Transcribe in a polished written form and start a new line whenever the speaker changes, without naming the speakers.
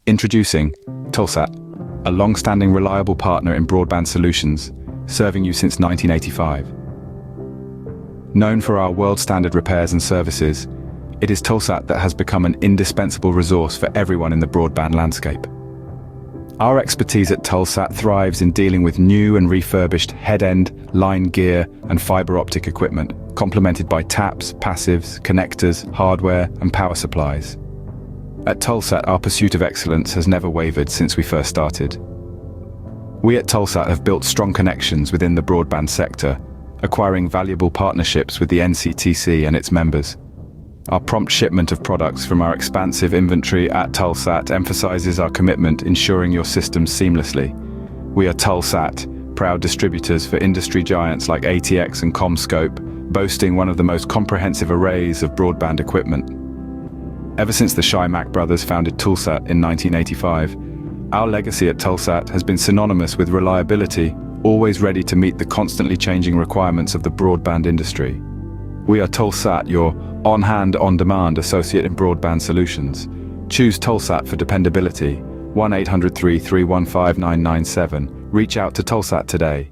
Introducing Tulsat, a long-standing reliable partner in broadband solutions, serving you since 1985. Known for our world-standard repairs and services, it is Tulsat that has become an indispensable resource for everyone in the broadband landscape. Our expertise at Tulsat thrives in dealing with new and refurbished head-end, line gear, and fiber optic equipment, complemented by taps, passives, connectors, hardware, and power supplies. At Tulsat, our pursuit of excellence has never wavered since we first started. We at Tulsat have built strong connections within the broadband sector, acquiring valuable partnerships with the NCTC and its members. Our prompt shipment of products from our expansive inventory at Tulsat emphasizes our commitment ensuring your systems seamlessly. We are Tulsat, proud distributors for industry giants like ATX and CommScope, boasting one of the most comprehensive arrays of broadband equipment. Ever since the Mac brothers founded Tulsat in 1985, our legacy at Tulsat has been synonymous with reliability, always ready to meet the constantly changing requirements of the broadband industry. We are Tulsat, your on-hand, on-demand associate in broadband solutions. Choose Tulsat for dependability. 1-800-3315997. Reach out to Tulsat today.